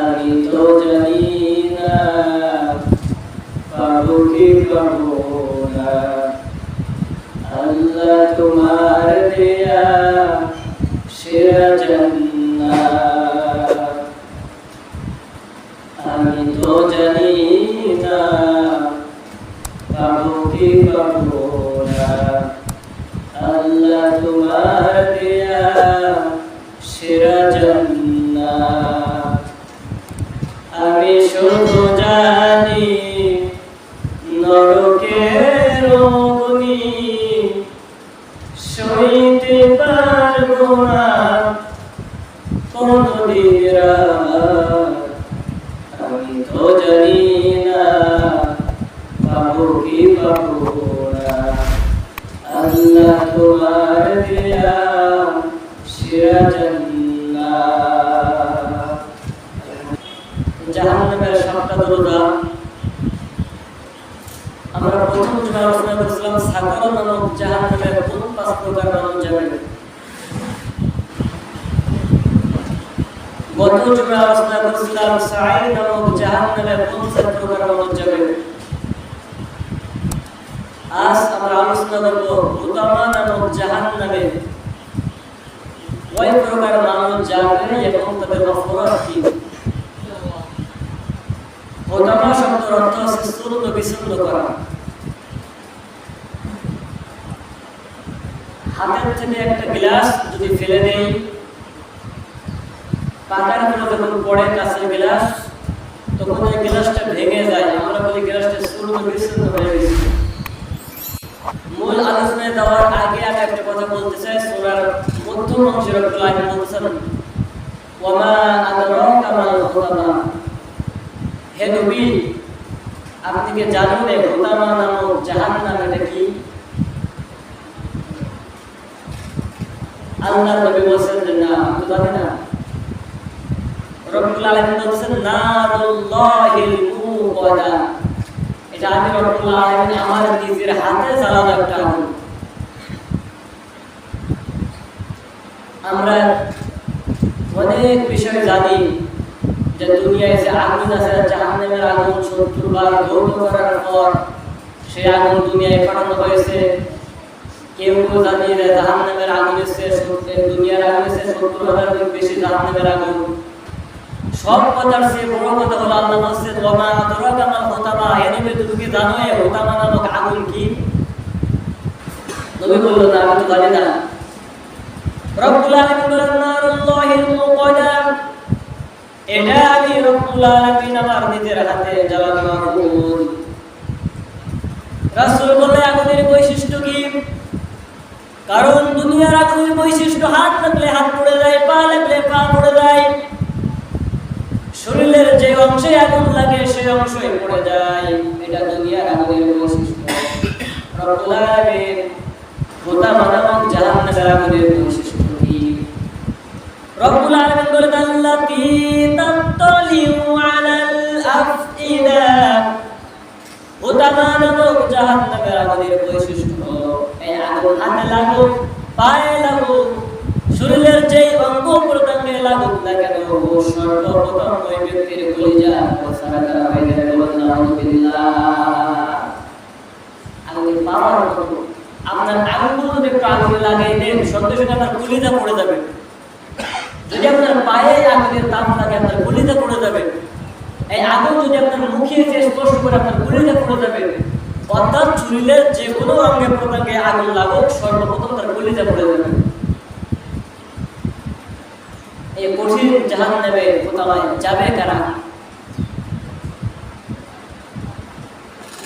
আমি তো জানি না পাবো কি পাবো না, আল্লাহ তোমার দেয়া সেরা জান্নাত। আমি তো জানি না পাবো কি পাবো না, আল্লাহ তোমার দেয়া সেরা জান্নাত। আমি শুধু জানি নরকের অগ্নি সইতে পারবো না কোনদিন রাত। আমি তো জানি না পাবো কি পাবো না, আল্লাহ তোমার দেয়া সেরা জান্নাত। জাহান্নামের সাতটা দরজা আমরা প্রথম যে আলোচনা করেছিলাম সাগর নামক জাহান্নামের কোন 5 প্রকার মানুষ যাবে। গত জুমে আলোচনা করেছিলাম সাঈর নামক জাহান্নামের কোন 7 প্রকার মানুষ যাবে। আজ আমরা আলোচনা করব হুতামা নামক জাহান্নামে কয় প্রকার মানুষ যাবে এবং তাদের অপরাধ কি। হুতামা শব্দের অর্থ হচ্ছে চূর্ণ বিচূর্ণ করা। হাতের থেকে একটা গ্লাস যদি ফেলে দেই, পাতার উপরে যখন পড়ে কাঁচের গ্লাস, তখন এই গ্লাসটা ভেঙে যায়, আমরা বলি গ্লাসটা চূর্ণ বিচূর্ণ হয়ে গেছে। মূল আলোচনায় যাওয়ার আগে আমি একটা কথা বলতে চাই। সূরার মধ্যম অংশের রব্বুল আলামিন বলেছেন, ওয়ামা আদরাকা মাল হুতামা, হে নবী আপনি কি জানেন হুতামা নামক জাহান্নাম এটা কি? আল্লাহর নবী বলেছেন যে না আমি জানি না। রব্বুল আলামিন বলেছেন নারুল্লাহিল মুকাদা, এটা আমি রব্বুল আলামিন আমার নিজের হাতে জ্বালানো একটা আগুন। আমরা অনেক বিষয় জানি যে দুনিয়ায় যে আগুন আছে, জাহান্নামের আগুন 70 বার দৌড় করার পর সেই আগুন দুনিয়ায় পাঠানো হয়েছে। কেউ কেউ জানি যে জাহান্নামের আগুন এসে দুনিয়ার আগুন এসে 70,000 গুণ বেশি জাহান্নামের আগুন। সব কথার চেয়ে বড় কথা হলো আল্লাহ বলেছেন ওয়ামা আদরাকা মাল হুতামা, হে নবী তুমি কি জানো এই হুতামা নামক আগুন কি? নবী বলল না আমি তো জানি না। রব্বুল আলামিন বলেন নারুল্লাহিল মুকাদা, এটা আমি রব্বুল আলামিন আমার নিজের হাতে জ্বালানো আগুন। রাসূল বললেন আগুনের বৈশিষ্ট্য কি? কারণ দুনিয়ার আগুনের বৈশিষ্ট্য হাত লাগলে হাত পুড়ে যায়, পা লাগলে পা পুড়ে যায়, শরীরের যে অংশে আগুন লাগে সেই অংশই পড়ে যায়। এটা দুনিয়ার আগুনের বৈশিষ্ট্য। রব্বুল আলামিন হুতামা নামক জাহান্নামের আগুনের বৈশিষ্ট্য কি? রব্বুল আলামিন বলেন আল্লাতী তাত্তালিউ আলাল আফইদা, হুতামা নামক জাহান্নামের আগুনের বৈশিষ্ট্য হলো এই আগুন হাতে লাগুক, পায়ে লাগুক, শরীরের যে অঙ্গ প্রত্যঙ্গে লাগুক না কেন সর্বপ্রথম ওই ব্যক্তির কলিজা ছাড়া করা হয়ে যাবে। আলহামদুলিল্লাহ। আগুনের পাওয়ার কত! আপনার আঙুল যদি একটু আগুনে লাগাই দেন সঙ্গে সঙ্গে আপনার কলিজা পড়ে যাবে। যদি আপনার পায়ে আগুনের তাপ লাগে আপনার কলিজা পড়ে যাবে। এই আগুন যদি আপনার মুখে এসে স্পর্শ করে আপনার কলিজা পড়ে যাবে। অর্থাৎ শরীরের যে কোনো অঙ্গে প্রত্যঙ্গে আগুন লাগুক সর্বপ্রথম তার কলিজা পড়ে যাবে। এই কঠিন জাহান্নামে হুতামায় যাবে কারা?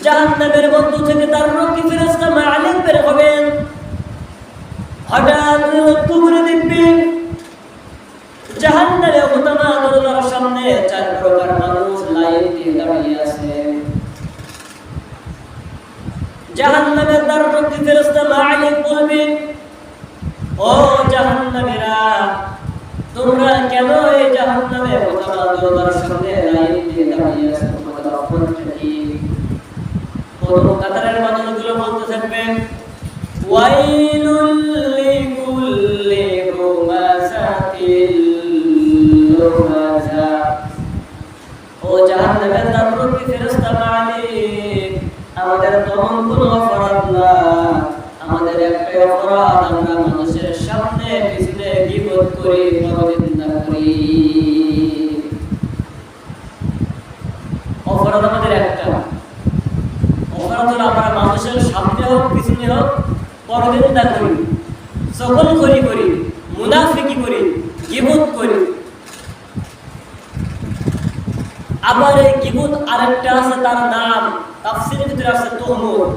জাহান্নামের মধ্য থেকে তার রক্ষী ফেরেশতা মালিক বের হবেন। হঠাৎ লক্ষ্য করে দেখবেন জাহান্নামে হুতামা দরজার সামনে 4 প্রকার মানুষ লাইন দিয়ে দাঁড়িয়ে আছে। জাহান্নামের দ্বার রক্ষী ফেরেশতা মালিক বলবেন, ও জাহান্নামীরা তোমরা কেন এই জাহান্নামে হুতামা দরজার সামনে লাইন দিয়ে দাঁড়িয়ে আছো? তোমাদের অপরাধ কি? প্রথম কাতারের মানুষগুলো বলতে থাকবেন ওয়াইলুল লিকুল্লি হুমাযাতিল লুমাযা, জাহান্নামের দারুকি ফেরেশতা মালিক, আমাদের তেমন কোনো অপরাধ না, আমাদের একটাই অপরাধ, আমরা মানুষের সামনে পিছনে গীবত করি, পরনিন্দা করি। অপরাধ আমাদের একটা, অপরাধ হলো আমরা মানুষের সামনে হোক পিছনে হোক পরনিন্দা করি, চগলখড়ি করি, মুনাফিকি করি, গীবত করি। আবার এই গীবত আরেকটা আছে, তার নাম তাফসীরের ভিতরে আছে তুহমত।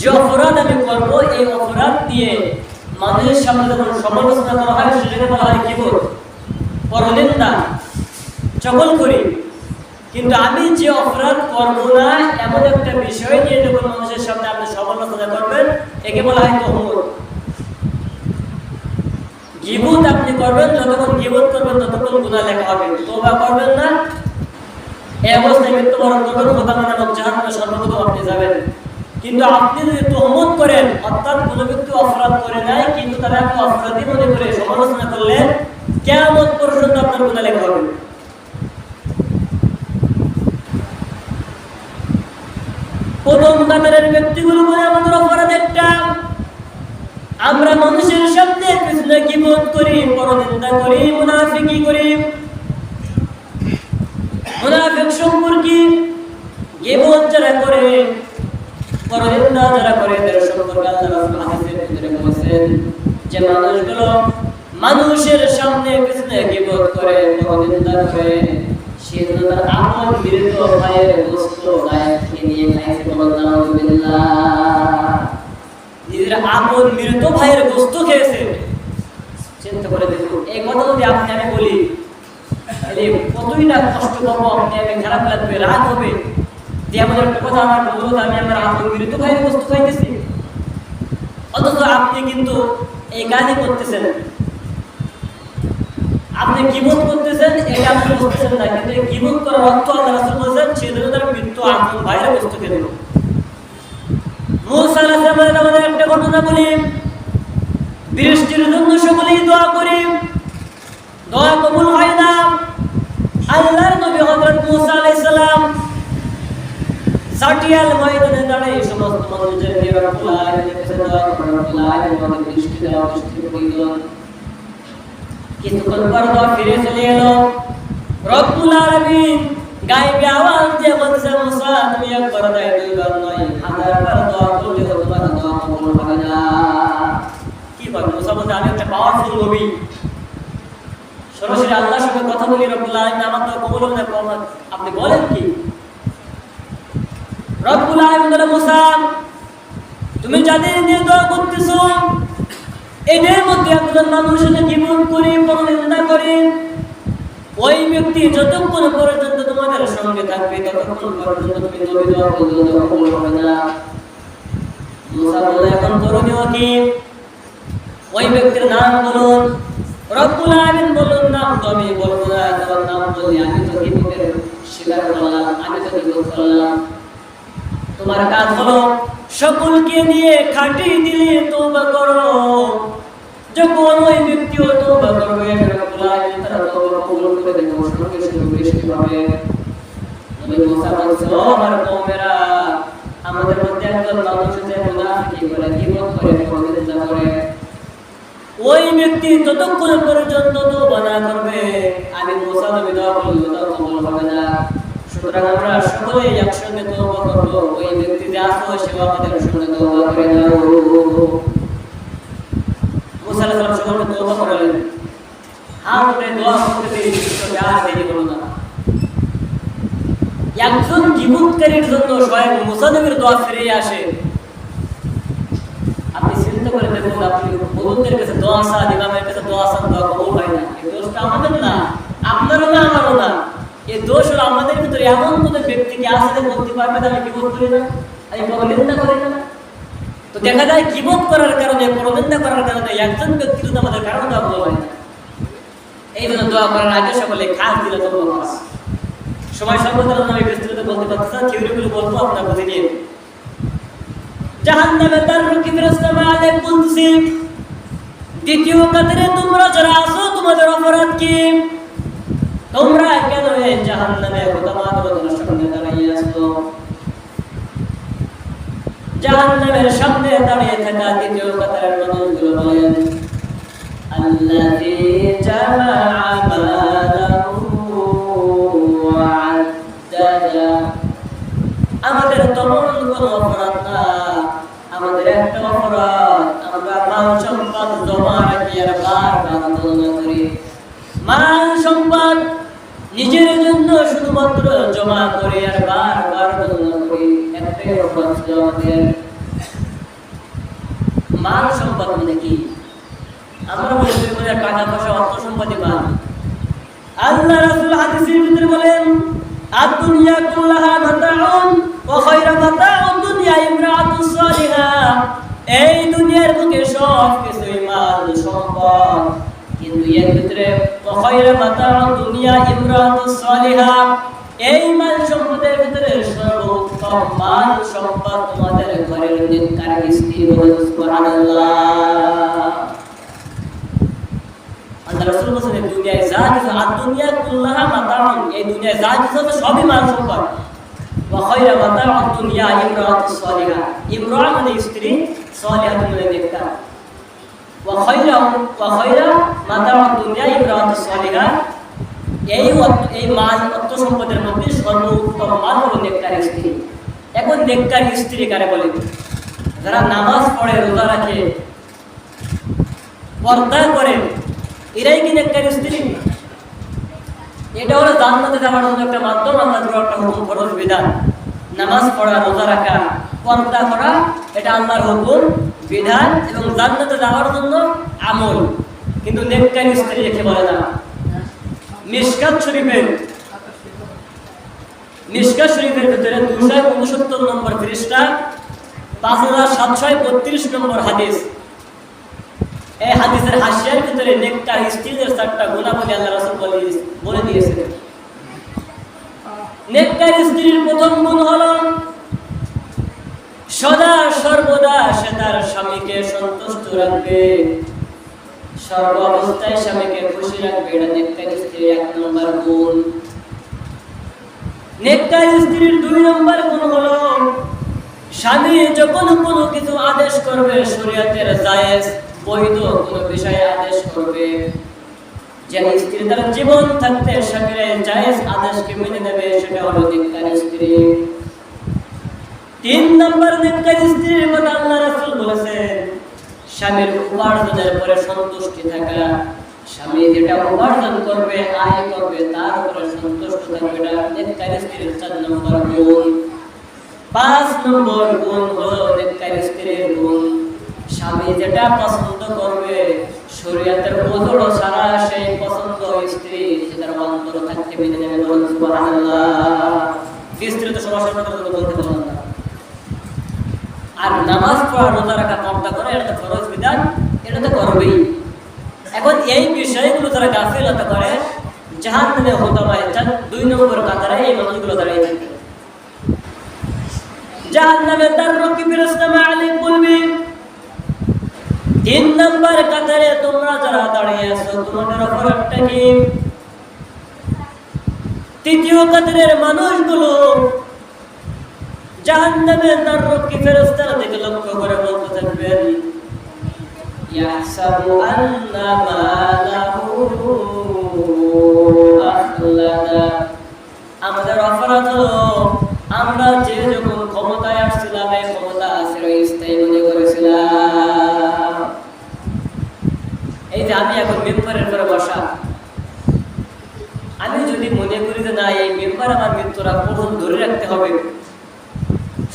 যে অপরাধ আমি করব, এই অপরাধ দিয়ে মানুষের সামনে যখন সমালোচনা করা হয়, সেটাকে বলা হয় গীবত, পরনিন্দা, চগলখড়ি। কিন্তু আমি যে অপরাধ করব না, এমন একটা বিষয় নিয়ে যখন মানুষের সামনে আপনি সমালোচনা করবেন, একে বলা হয় তুহমত। গীবত আপনি করবেন, যতক্ষণ গীবত করবেন ততক্ষণ গুনাহ লেখা হবে। তওবা করবেন না, এই অবস্থায় মৃত্যুবরণ করবেন, খোদামা নামক জাহান্নামে সর্বপ্রথম আপনি যাবেন। কিন্তু আপনি যদি তুহমত করেন, অর্থাৎ কোনো ব্যক্তি অপরাধ করে নাই কিন্তু তারা আপনি অপরাধী মনে করে সমালোচনা করলেন, কিয়ামত পর্যন্ত আপনার গুনাহ লেখা হবে। প্রথম কাতারের ব্যক্তিগুলো বলে আমাদের অপরাধ একটা, আমরা মানুষের সামনে পিছনে গীবত করি, পরনিন্দা করি, মুনাফিকি করি। মুনাফিক সম্পর্কে গীবত যারা করে, পরনিন্দা যারা করে, তাদের সম্পর্কে আল্লাহ রাসূল হাদিসের ভিতরে বলেছেন যে মানুষগুলো মানুষের সামনে পিছনে গীবত করে, পরনিন্দা করে, সে তার আপন মৃত ভাইয়ের গোশত গায়ে নিয়ে খাইছে। নাউযুবিল্লাহ, নিজের আপন মৃত ভাইয়ের গোশত খেয়েছে। চিন্তা করে দেখুন, এই কথা যদি আপনি আমি বলি, তাহলে কতই না কষ্ট পাবো, আপনি আমি খারাপ লাগবে, রাগ হবে যে আমাদের একটা কথা আমার বলতো, আমি আমার আপন মৃত ভাইয়ের গোশত খাইতেছি। অথচ আপনি কিন্তু এই কাজই করতেছেন, আপনি গীবত করতেছেন, এটা আপনি বুঝতেছেন না। কিন্তু এই গীবত করার অর্থ আল্লাহ রাসূল বলেছেন, সে যেন তার মৃত্যু আপন ভাইয়ের গোশত খেলো। মুসা আলাইহিস সালামের আমাদের একটা ঘটনা বলি, বৃষ্টির জন্য সকলেই দোয়া করি, দোয়া কবুল হয় না। আল্লাহর নবী হযরত মুসা আলাইহিস সালাম সাটিয়াল ময়দানে দাঁড়িয়ে সমস্ত মানুষদের নিয়ে রব্বুল আলামিনের কাছে দোয়া করেন, রব্বুল আলামিন আমাদের বৃষ্টি দাও, বৃষ্টির প্রয়োজন। কিছুক্ষণ পর দোয়া ফিরে চলে এলো, রব্বুল আলামিন গায়েবী আওয়াজ দিয়ে বলছে, মুসা তুমি একবার নয়, দুইবার নয়, 1000বার দোয়া করলেও তোমার দোয়া কবুল হবে না। কি বল? মুসা বলতে আমি একটা পাওয়ারফুল নবী, সরাসরি আল্লাহর সঙ্গে কথা বলি, রব্বুল আলামিন আমার দোয়া কবুল হবে না, আপনি বলেন কি? রব্বুল আলামিন বলে, মুসা তুমি যাদের নিয়ে দোয়া করতেছো, এদের মধ্যে একজন মানুষের জীবন করে, পরনিন্দা করে, ওই ব্যক্তি যতক্ষণ পর্যন্ত তোমাদের সঙ্গে থাকবে ততক্ষণ পর্যন্ত তুমি নবী দোয়া করলে দোয়া কবুল হবে না। মুসা বলে, এখন করণীয় কি? ওই ব্যক্তির নাম বলুন। রব্বুল আলামিন বলুন, নাম তো আমি বলবো না, তার নাম বলি, আমি তো গীবতের স্বীকার করলাম, আমি তো গীবত করলাম। তোমার কাজ হলো সকলকে নিয়ে খাঁটি দিলে তওবা করো। যখন ওই ব্যক্তিও তওবা করবে, রব্বুল আলামিন তার তওবা কবুল করে দেন, সঙ্গে সঙ্গে বৃষ্টি হবে। নবী মুসা বলছে, ও আমার কওমেরা, আমাদের মধ্যে একজন মানুষ আছে, মুনাফিকি করে, গীবত করে, পরনিন্দা করে। ওই ব্যক্তি যতক্ষণ পর্যন্ত তওবা না করবে, আমি মুসা নবী দোয়া করলে দোয়া কবুল হবে না। সুতরাং আমরা সকলেই একসঙ্গে তওবা করব, ওই ব্যক্তি যে আসো সে আমাদের সঙ্গে তওবা করে দাও। মুসা আলাইহিস সালাম সকলকে তওবা করালেন, হাত উঠে দোয়া করতে দিলেন, আর দেরি হলো না। একজন গীবতকারীর জন্য স্বয়ং মুসা নবীর দোয়া ফিরে আসে। আপনি চিন্তা করে দেখুন, আপনি বন্ধুদের কাছে দোয়া চান, ইমামের কাছে দোয়া চান, দোয়া কবুল হয় না, এই দোষটা আমাদের না, আপনারও না, আমারও না। এই দোষ হলো আমাদের ভিতরে এমন কোন ব্যক্তিকে আসলে বলতে পারবে না আমি গীবত করি না, আমি পরনিন্দা করি না। তো দেখা যায় গীবত করার কারণে, পরনিন্দা করার কারণে একজন ব্যক্তির জন্য আমাদের কারণ দোয়া কবুল হয় না। এই জন্য দোয়া করার আগে সকলে খাস দিলে তওবা করা। সময় সম্পদের জন্য আমি বিস্তারিত বলতে পারছি না, থিওরিগুলো বলবো, আপনারা বুঝে নিন। জাহান্নামে তার রুকি ফেরেশতা মালিক বলছে, দ্বিতীয় কাতারে তোমরা যারা আছো, তোমাদের অপরাধ কি? তোমরা কেন এই জাহান্নামে খোদামার রোজার সামনে দাঁড়িয়ে আছো? জাহান্নামের সামনে দাঁড়িয়ে থাকা দ্বিতীয় কাতারের মানুষগুলো বলেন, আল্লাযী জামাআ মালাহু ওয়া আদ্দাদা। আমাদের তেমন কোনো অপরাধ না, আমাদের একটা অপরাধ, আমরা মাল সম্পদ জমা রাখি আর বারবার তুলনা করি। মাল সম্পদ নিজের জন্য শুধুমাত্র জমা করি আর বারবার তুলনা করি। একটাই অপরাধ ছিল আমাদের। মাল সম্পদ মানে কি? আমরা মনে করি টাকা পয়সা অর্থ সম্পত্তি মাল। আল্লাহ রাসূল হাদিসের ভিতরে বলেন, আদ-দুনিয়া কুল্লাহা মাতাউন ওয়া খায়রু মাতাউদ দুনিয়া ইমরাআতুস সালিহা। এই দুনিয়ার বুকে সব কিছুই মাল সম্পদ, কিন্তু এর ভিতরে ওয়া খায়রু মাতাউদ দুনিয়া ইমরাআতুস সালিহা, এই মাল সম্পদের ভিতরে সর্বোত্তম মাল সম্পদ তোমাদের ঘরের নেককার স্ত্রী। বলেন সুবহানাল্লাহ। আল্লাহ রাসূল বলেন, দুনিয়ায় যা কিছু, আদ-দুনিয়া কুল্লাহা মাতাউন, এই দুনিয়ায় যা কিছু আছে সবই মাল সম্পদ। ওয়া খায়রু মাতাউদ দুনিয়া ইমরাআতুস সালিহা, ইমরা মানে স্ত্রী, সালিহা মানে নেককার। ওয়া খায়রু মাতাউদ দুনিয়া ইমরাআতুস সালিহা, এই মাল অর্থ সম্পদের মধ্যে সর্বোত্তম মাল হলো নেককার স্ত্রী। এখন নেককার স্ত্রী কারে বলে? যারা নামাজ পড়ে, রোজা রাখে, পর্দা করে, এরাই কি নেককার স্ত্রী? এটা হলো জান্নাতে যাওয়ার জন্য একটা মাধ্যম। আল্লাহর একটা হুকুম, ফরজ বিধান। নামাজ পড়া, রোজা রাখা, পর্দা করা, এটা আল্লাহর হুকুম বিধান এবং জান্নাতে যাওয়ার জন্য আমল। কিন্তু নেককার স্ত্রী রেখে বলে না। মিশকাত শরীফের ভিতরে 269 নম্বর পৃষ্ঠা, 5732 নম্বর হাদিস। এই হাদিসের হাসিয়ার ভিতরে নেককার স্ত্রীদের 4টা গুণাবলী আল্লাহ রাসূল বলে দিয়েছেন। নেককার স্ত্রীর প্রথম গুণ হলো সদা সর্বদা সে তার স্বামীকে সন্তুষ্ট রাখবে, সর্ব অবস্থায় স্বামীকে খুশি রাখবে। এটা নেককার স্ত্রীর 1 নম্বর গুণ। নেককার স্ত্রীর 2 নম্বর গুণ হলো স্বামী যখন কোনো কিছু আদেশ করবে, শরীয়তের জায়েজ বৈধ কোনো বিষয়ে আদেশ করবে, যে স্ত্রী তার জীবন থাকতে স্বামীর জায়েজ আদেশকে মেনে নেবে, সেটা হলো নেককার স্ত্রী। 3 নম্বর নেককার স্ত্রীর কথা আল্লাহ রাসূল বলেছেন, স্বামীর উপার্জনের পরে সন্তুষ্টি থাকা। স্বামী যেটা উপার্জন করবে, আয় করবে, তার উপরে সন্তুষ্ট থাকবে, এটা নেককার স্ত্রীর 4 নম্বর গুণ। 5 নম্বর গুণ হলো নেককার স্ত্রীর গুণ, স্বামী যেটা পছন্দ করবে, শরীয়তের ওজর ছাড়া সেই পছন্দ স্ত্রী সেটার অন্তর থাকতে মেনে নেবে। বলুন সুবহানাল্লাহ। বিস্তৃত সমস্যার কথা বলতে পারলাম না। আর নামাজ পড়া, রোজা রাখা, পর্দা করা, এটা তো ফরজ বিধান, এটা তো করবেই। এখন এই বিষয়গুলো যারা গাফিলতা করে, জাহান্নামে হোতামায় 2 নম্বর কাতারে এই মানুষগুলো দাঁড়িয়ে থাকে। জাহান্নামে তার রকি ফেরেশতা আলাইহিম বলবে, 3 নম্বর কাতারে তোমরা যারা দাঁড়িয়ে আছো, তোমাদের অপরাধটা কি? 3য় কাতারের মানুষগুলো জাহান্নামে তার রকি ফেরেশতারা দিকে লক্ষ্য করে বলতে থাকবেন, ইয়াহসাবু আন্না মালাহু আখলাদা। আমাদের অপরাধ হলো আমরা যে যখন ক্ষমতায় আসছিলাম, এই ক্ষমতা চিরস্থায়ী মনে করেছিলাম। এই যে আমি এখন মেম্বারের পরে বসা, আমি যদি মনে করি যে না, এই মেম্বার আমার মৃত্যুর আগ পর্যন্ত ধরে রাখতে হবে,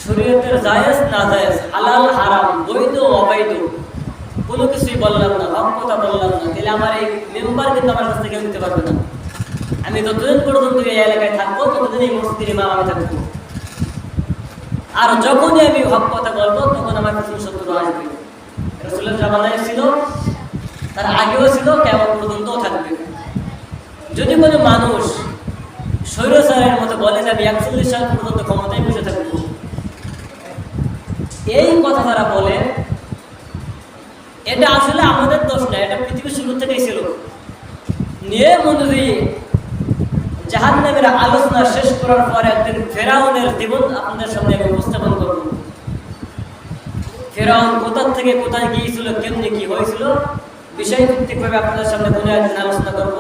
শরীয়তের জায়েজ না জায়েজ, হালাল হারাম, বৈধ অবৈধ কোনো কিছুই বললাম না, হক কথা বললাম না, তাহলে আমার এই মেম্বার কিন্তু আমার কাছ থেকে নিতে পারবে না। আমি যতদিন পর্যন্ত এই এলাকায় থাকবো, ততদিন এই মসজিদের ইমাম আমি থাকবো। আর যখনই আমি হক কথা বলবো, তখন আমার কিছু শত্রু আসবে। রাসূলের জামানায় ছিল, তার আগেও ছিল, কিয়ামত পর্যন্তও থাকবে। যদি কোনো মানুষ স্বৈরাচারের মতো বলে যে আমি 41 সাল পর্যন্ত ক্ষমতায় বসে থাকবো, এই কথা তারা বলে, এটা আসলে আমাদের দোষ না, এটা পৃথিবীর শুরু থেকেই ছিল। নিয়ম অনুযায়ী জাহান্নামের আলোচনা শেষ করার পরে একদিন ফেরাউনের জীবন আপনাদের সামনে আমি উপস্থাপন করব। ফেরাউন কোথা থেকে কোথায় গিয়েছিল, কেমনি কি হয়েছিল, বিষয়ভিত্তিকভাবে আপনাদের সামনে দুনিয়ার দিন আলোচনা করব।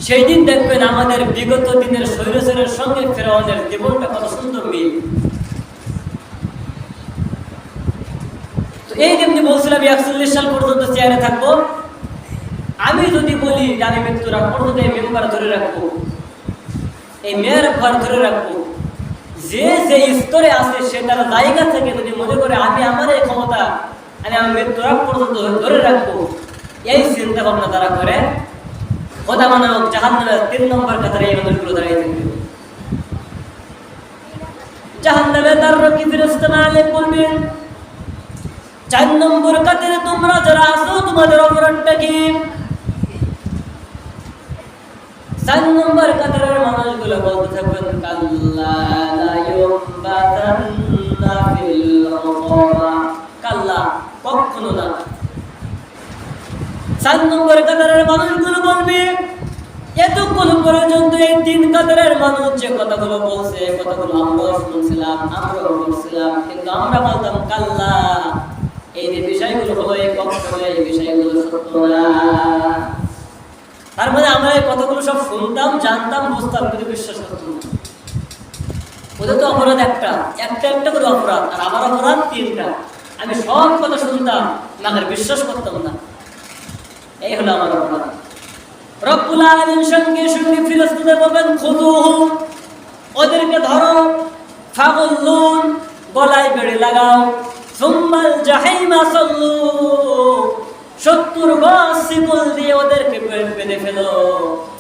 সেই দিন দেখবেন আমাদের বিগত দিনের স্বৈরাচারের সঙ্গে ফেরাউনের জীবনটা কত সুন্দর মিল। তো এই যেমনি বলছিলাম 41 সাল পর্যন্ত চেয়ারে থাকবো। আমি যদি বলি যে আমি মৃত্যুর আগ পর্যন্ত এই মেম্বার ধরে রাখবো, এই মেয়ের ঘর ধরে রাখবো, যে যে স্তরে আছে সে তার জায়গা থেকে যদি মনে করে আমি আমার এই ক্ষমতা আমি আমার মৃত্যুর আগ পর্যন্ত ধরে রাখবো, এই চিন্তা ভাবনা তারা করে, খোদা মানব জাহান্নামের 3 নম্বর কাতারে এই মানুষগুলো দাঁড়িয়ে থাকবে। জাহান্নামে তার রকি ফেরেশতা মালিক বলবেন, 4 নম্বর কাতারে তোমরা যারা আছো তোমাদের অপরাধটা কি? 4 নম্বর কাতারের মানুষগুলো বলতে থাকবেন, কাল্লা লা ইউবাতান্না ফিল হুতামা, কাল্লা, কখনো না। 4 নম্বর কাতারের মানুষগুলো বলবে, এতক্ষণ পর্যন্ত এই 3 কাতারের মানুষ যে কথাগুলো বলছে, কথাগুলো আমরাও শুনছিলাম, আমরাও বলছিলাম, কিন্তু আমরা বলতাম কাল্লা, এই যে বিষয়গুলো হলো এই কখনো এই বিষয়গুলো সত্য না। তার মানে আমরা এই কথাগুলো সব শুনতাম, জানতাম, বুঝতাম, কিন্তু বিশ্বাস করতাম না। ওদের তো অপরাধ একটা করে অপরাধ, আর আমার অপরাধ 3টা। আমি সব কথা শুনতাম, মাকে বিশ্বাস করতাম না। এই হলো আমার অপরাধ। রব্বুল আলামিন সঙ্গে সঙ্গে ফেরেশতাদের বলবেন, খুযুহু, ওদেরকে ধরো, ফাগুল্লুন, গলায় বেড়ে লাগাও, সুম্মাল জাহিমা সাল্লু, 70 গজ শিকল দিয়ে ওদেরকে বেঁধে ফেলো।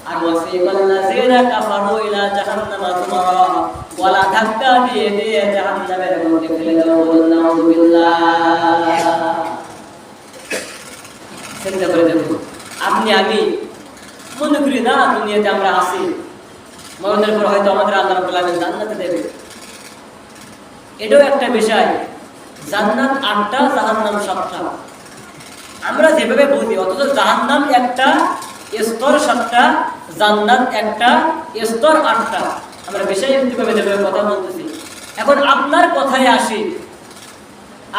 আর ওয়াসিকাল্লাযিনা কাফারু ইলা জাহান্নামা যুমারা, গলা ধাক্কা দিয়ে দিয়ে জাহান্নামের মধ্যে ফেলে দাও। নাউযুবিল্লাহ। চিন্তা করে দেখুন, আপনি আমি মনে করি না দুনিয়াতে আমরা আছি, মরণের পর হয়তো আমাদের আল্লাহ রাব্বুল আলামিন জান্নাতে দেবে। এটাও একটা বিষয়, জান্নাত 8টা, জাহান্নাম 7টা। আমরা যেভাবে বুঝি, অথচ জাহান্নাম একটা, স্তর 7টা, জান্নাত একটা, স্তর 8টা। আমরা বিষয়ভিত্তিকভাবে যেভাবে কথা বলতেছি। এখন আপনার কথায় আসি,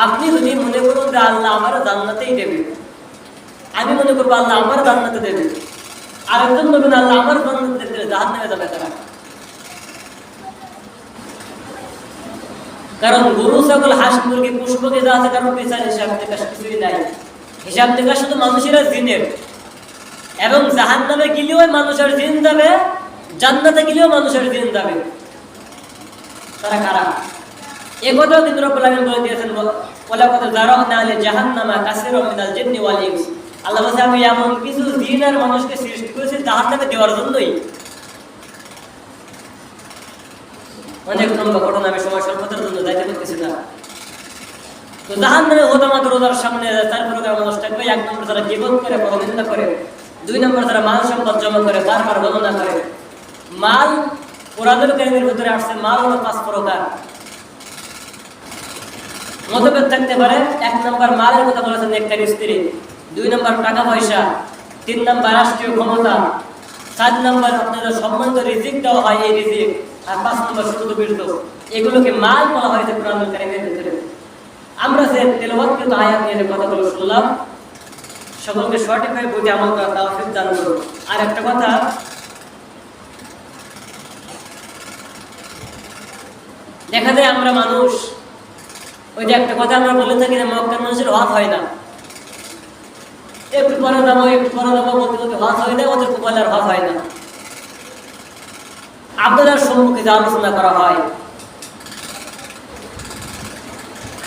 আপনি যদি মনে করুন যে আল্লাহ আমার জান্নাতেই দেবে, আমি মনে করবো আল্লাহ আমার জান্নাতে দেবে, আরেকজন বলবেন আল্লাহ আমার জান্নাতে দেবে, জাহান্নামে যাবে তারা। কারণ গরু, ছাগল, হাঁস, মুরগি, পুষ্পকে যা আছে, কারণ বিচার হিসাব নিকাশ কিছুই নাই। হিসাব নিকাশ শুধু মানুষেরা জিনের। এবং জাহান্নামে গেলেও মানুষের জিন যাবে, জান্নাতে গেলেও মানুষের জিন যাবে। তারা কারা? এই কথাও কিন্তু রব্বুল আলামিন বলে দিয়েছেন, ওয়ালা কাদ যারানা লি জাহান্নামা কাসীরাম মিনাল জিন্নি ওয়াল ইনস। আল্লাহ বলেছে আমি এমন কিছু জিন আর মানুষকে সৃষ্টি করেছি জাহান্নামে দেওয়ার জন্যই। অনেক লম্বা ঘটনা, আমি সময় স্বল্পতার জন্য যাইতে পারতেছি না। তো জাহান্নামে হুতামা রোজার সামনে 4 প্রকার মানুষ থাকবে। 1 নম্বর যারা গীবত করে, পরনিন্দা করে। 2 নম্বর যারা মাল সম্পদ জমা করে, বারবার গণনা করে। মাল, কোরআনের কারিমের ভিতরে আসছে মাল হলো 5 প্রকার। মতভেদ থাকতে পারে। 1 নম্বর মালের কথা বলেছেন নেককার স্ত্রী, 2 নম্বর টাকা পয়সা, 3 নম্বর রাষ্ট্রীয় ক্ষমতা, 4 নম্বর আপনাদের সম্বন্ধ রিজিক দেওয়া হয়, এই রিজিক, আর 5 নম্বর শুধু বীর্য। এগুলোকে মাল বলা হয়েছে কোরআনুল কারীমের ভিতরে। আমরা যে তেলাওয়াতকৃত আয়াত নিয়ে কথাগুলো শুনলাম, সকলকে সঠিকভাবে বুঝে আমল করার তৌফিক দান করুন। আর একটা কথা, দেখা যায় আমরা মানুষ, ওই যে একটা কথা আমরা বলে থাকি যে মক্কার মানুষের হজ হয় না, একটু পরে যাবো বলতে বলতে হজ হয়ে যায়, ওদের বলে আর হজ হয় না। আপনাদের সম্মুখে যে আলোচনা করা হয়,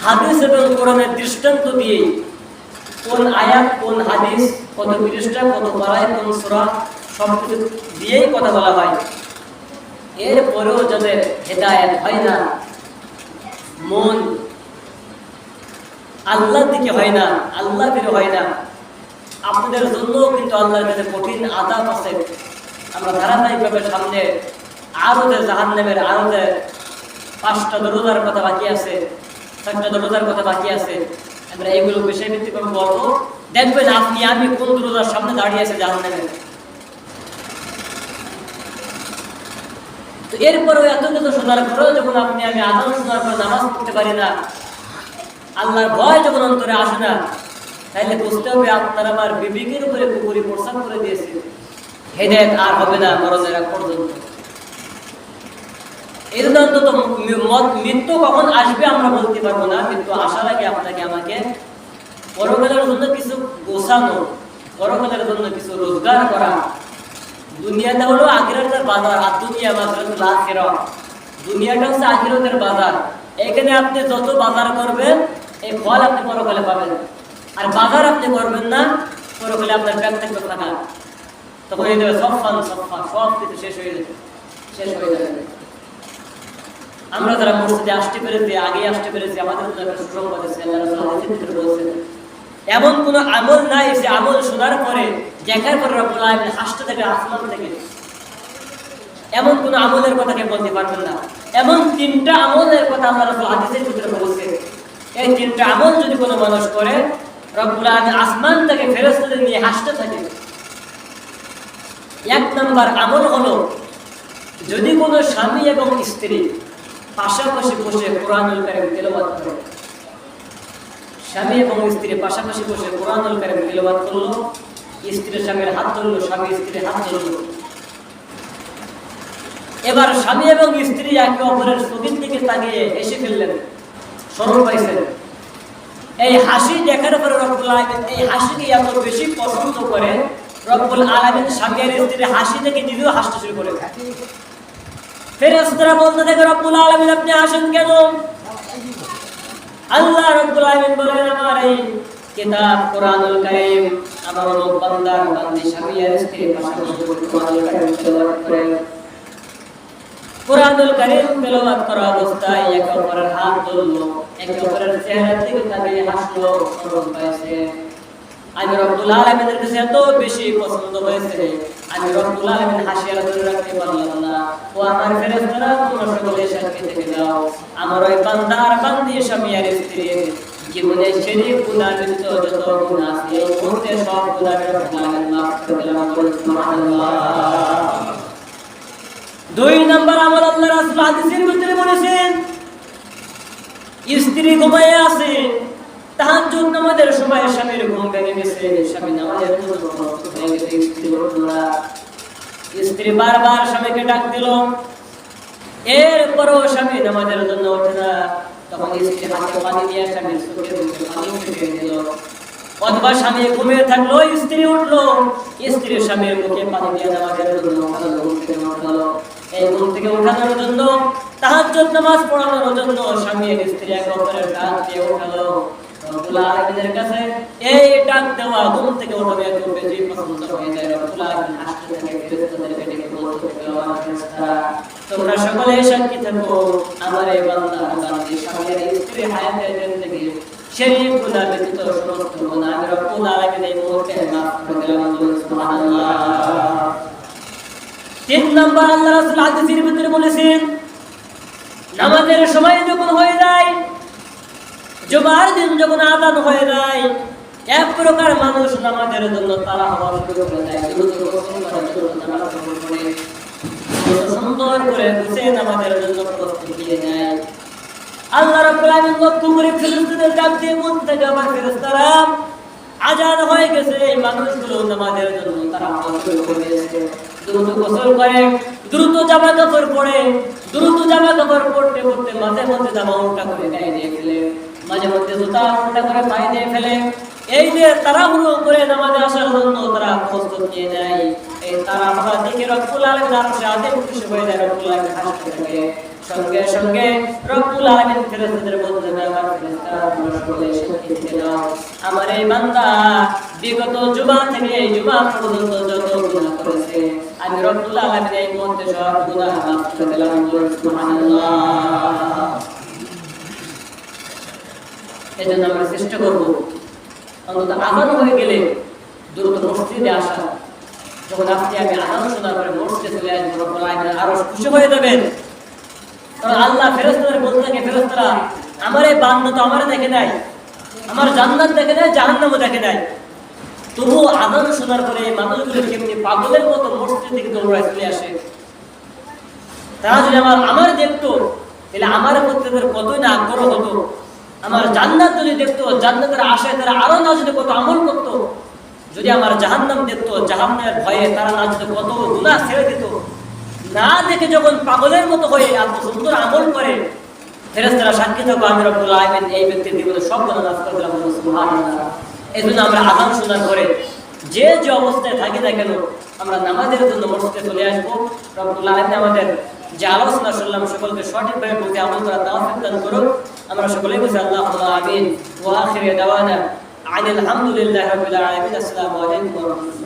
হাদিস এবং কোরআনের দৃষ্টান্ত দিয়ে কোন আয়াত, কোন হাদিস, কত পৃষ্ঠা, কত পারায়, কোন সূরা, সবকিছু দিয়েই কথা বলা হয়। এরপরেও যাদের হেদায়েত হয় না, মন আল্লাহর দিকে হয় না, আল্লাহ ফিরে হয় না, আপনাদের জন্যও কিন্তু আল্লাহর কাছে কঠিন আযাব আছে। আমরা ধারাবাহিকভাবে সামনে আরো যে জাহান্নামের আরো যে 5টা দরজার কথা বাকি আছে, 4টা দরজার কথা বাকি আছে, আমরা এগুলো বিষয়ভিত্তিকভাবে বলবো। দেখবেন আপনি আমি কোন দরজার সামনে দাঁড়িয়ে আছে জাহান্নামের। তো এরপরেও এত কিছু শোনার পরেও যখন আমি আযান শোনার পর নামাজ পড়তে পারি না, আল্লাহর ভয় যখন অন্তরে আসে না, তাহলে বুঝতে হবে আপনার আমার বিবেকের উপরে পুকুরি প্রস্তাব করে দিয়েছে, হেদায়েত আর হবে না মরণের আগ পর্যন্ত। এই জন্য অন্তত মৃত্যু কখন আসবে আমরা বলতে পারবো না, কিন্তু আসার আগে আপনাকে আমাকে পরকালের জন্য কিছু গোছানো, পরকালের জন্য কিছু রোজগার করা। দুনিয়াটা হলো আখিরাতের বাজার, আর দুনিয়া মাযরাতুল আখিরাহ, দুনিয়াটা হচ্ছে আখিরাতের বাজার। এখানে আপনি যত বাজার করবেন এই ফল আপনি পরকালে পাবেন, আর বাজার আপনি করবেন না পরকালে আপনার ব্যাগ থাকবে ফাঁকা, তখন এই দেবে সব ফান সব কিছু শেষ হয়ে যাবে। আমরা যারা মসজিদে আসতে পেরেছি, আগে আসতে পেরেছি, আমাদের জন্য একটা সুসংবাদ আছে। আল্লাহ রাসূল হাদিসের ভিতরে বলেছেন, এমন কোন আমল নাই যে আমল শোনার পরে দেখার পরে রব্বুল আলামিন হাসতে থাকে আসমান থেকে, এমন কোন আমলের কথা কে বলতে পারবেন না। এমন তিনটা আমলের কথা আল্লাহ রাসূল হাদিসের ভিতরে বলেছেন, এই তিনটা আমল যদি কোনো মানুষ করে রব্বুল আলামিন আসমান থেকে ফেরেশতাদের নিয়ে হাসতে থাকে। এক নম্বর আমল হলো, যদি কোনো স্বামী এবং স্ত্রী পাশাপাশি বসে কোরআনুল কারীম তেলাওয়াত করে, স্বামী এবং স্ত্রী পাশাপাশি বসে কোরআনুল কারীম তেলাওয়াত করলো, স্ত্রী স্বামীর হাত ধরলো, স্বামী স্ত্রীর হাত ধরলো, এবার স্বামী এবং স্ত্রী একে অপরের চোখের দিকে তাকিয়ে হেসে ফেললেন, স্মরণ পাইছেন। এই হাসি দেখার পরে রব্বুল আলামিন এই হাসিকে এত বেশি পছন্দ করে, রব্বুল আলামিন স্বামী আর স্ত্রীর হাসি দেখে নিজেও হাসতে শুরু করে। ফেরেশতারা বলতে থাকে, রব্বুল আলামিন আপনি হাসেন কেন? আল্লাহ রব্বুল আলামিন বলেন, আমার এই কিতাব কোরআনুল কারীম আমার অনেক বান্দার বান্দি স্বামী আর স্ত্রী পাশাপাশি কোরআনুল কারীম তেলাওয়াত করে, কোরআনুল কারীম তেলাওয়াত করা অবস্থায় একে অপরের হাত ধরলো, একে অপরের চেহারার দিকে তাকিয়ে হাসলো, স্মরণ পাইছে। আমি রব্বুল আলামিনের কাছে এত বেশি পছন্দ হয়েছে, আমি রব্বুল আলামিন হাসি আর ধরে রাখতে পারলাম না। ও আমার ফেরেশতারা, তোমরা সকলে সাক্ষী থেকে যাও, আমার ওই বান্দার বান্দি স্বামী আর স্ত্রীর জীবনে শিরক গুনাহ ব্যতীত যত গুনাহ আছে এই মুহূর্তে সব গুনাহ রব্বুল আলামিন মাফ করে দিলাম। সুবহানাল্লাহ। দুই নম্বর আমল আল্লাহ রাসূল হাদিসের ভিতরে বলেছেন, স্ত্রী ঘুমিয়ে আছে, তাহাজ্জুদ নামাজের সময় স্বামীর ঘুম ভেঙে গেছে, স্বামী নামাজের জন্য প্রস্তুত হয়ে গেছে, স্ত্রী উঠল না, স্ত্রী বারবার স্বামীকে ডাক দিল, এরপরও স্বামী নামাজের জন্য ওঠে না, তখন স্ত্রী হাতে পানি দিয়ে স্বামীর চোখের মুখে পানি ছিটিয়ে দিল। অথবা স্বামী ঘুমিয়ে থাকলো, স্ত্রী উঠলো, স্ত্রী স্বামীর মুখে পানি দিয়ে নামাজের জন্য উঠালো। এই ঘুম থেকে ওঠানোর জন্য, তাহাজ্জুদ নামাজ পড়ানোর জন্য স্বামী আর স্ত্রী একে অপরের ডাক দিয়ে উঠালো। রব্বুল আলামিনের কাছে এই ডাক দেওয়া, ঘুম থেকে ওঠানো এত বেশি পছন্দ হয়ে যায়। রব্বুল আলামিন হাসতে থাকে, ফেরেশতাদেরকে ডেকে বলতে থাকে, আমার ফেরেশতারা তোমরা সকলে সাক্ষী থাকো, আমার এই বান্দা বান্দি স্বামী আর স্ত্রী হায়াতের জিন্দেগি শিরক গুনাহ ব্যতীত সমস্ত গুনাহ আমি রব্বুল আলামিন এই মুহূর্তে মাফ করে দিলাম। সুবহানাল্লাহ। তিন নম্বর আল্লাহ রাসূল হাদিসের ভিতরে বলেছেন, নামাজের সময় যখন হয়ে যায়, জুমার দিন যখন আযান হয়ে যায়, এক প্রকার মানুষ নামাজের জন্য তাড়া হওয়া শুরু করে দেয়, দ্রুত গোসল করার জন্য নামাজ শুরু করে, সুন্দর করে বসে নামাজের জন্য প্রস্তুতি নিয়ে নেয়। আল্লাহ রাব্বুল আলামিন লক্ষ্য করে ফেরেশতাদের ডাক দিয়ে বলতে থাকে, আমার ফেরেশতারা আযান হয়ে গেছে, এই মানুষগুলো নামাজের জন্য তারা শুরু করে দিয়েছে, দ্রুত গোসল করে, দ্রুত জামা কাপড় পরে, দ্রুত জামা কাপড় পরতে পরতে মাঝে মধ্যে জামা উল্টা করে গায়ে দিয়ে ফেলে, মাঝে মধ্যে জুতা উল্টা করে পায়ে দিয়ে ফেলে। এই যে তাড়াহুড়ো করে নামাজে আসার জন্য তারা প্রস্তুত নিয়ে নেয়, এই তাড়াহুড়া দেখে রব্বুল আলামিন আরশে আযম খুশি হয়ে যায়, রব্বুল আলামিন হাসতে থাকে। সঙ্গে সঙ্গে রব্বুল আলামিন ফেরেশতাদের বলতে থাকে, আমার ফেরেশতারা তোমরা সকলে সাক্ষী থেকে যাও, আমার এই বান্দা বিগত জুমা থেকে এই জুমা পর্যন্ত যত গুনাহ করেছে আমি রব্বুল আলামিন এই মুহূর্তে সব গুনাহ মাফ করে দিলাম। সুবহানাল্লাহ। এজন্য আমরা চেষ্টা করব অন্তত আযান হয়ে গেলে দ্রুত মসজিদে আসা। যখন আপনি আমি আযান শোনার পরে মসজিদে চলে আসবেন, রব্বুল আলামিন আরো খুশি হয়ে যাবেন। কারণ আল্লাহ ফেরেশতাদের বলতে থাকে, ফেরেশতারা আমার এই বান্দা তো আমারে দেখে নাই, আমার জান্নাত দেখে নাই, জাহান্নামও দেখে নাই, তবুও আযান শোনার পরে এই মানুষগুলো কেমনি পাগলের মতো মসজিদ থেকে দৌড়ায় চলে আসে। তারা যদি আমার দেখতো তাহলে আমার প্রতি তাদের কতই না আগ্রহ হতো। আমার জান্নাত যদি দেখতো, জান্নাতের আশায় তারা আরো না যদি কত আমল করতো। যদি আমার জাহান্নাম দেখতো, জাহান্নামের ভয়ে তারা না যদি কত গুনাহ ছেড়ে দিত। না দেখে যখন পাগলের মতো হয়ে এত সুন্দর আমল করে, ফেরেশতারা সাক্ষী থাকবো আমি রব্বুল আলামিন এই ব্যক্তির জীবনে সব গুনাহ মাফ করে দিলাম, সুবহানাল্লাহ। এই জন্য আমরা আযান শোনার পরে যে যে অবস্থায় থাকি না কেন আমরা নামাজের জন্য মসজিদে চলে আসবো। রব্বুল আলামিন আমাদের যে আলোচনা শুনলাম সকলকে সঠিকভাবে বুঝে আমল করার তৌফিক দান করুন। আমরা সকলেই বলি আল্লাহুম্মা আমিন। ওয়া আখিরু দাওয়ানা আনিল হামদুলিল্লাহি রাব্বিল আলামিন। আসসালামু আলাইকুম ওয়া রাহমাতুল্লাহ।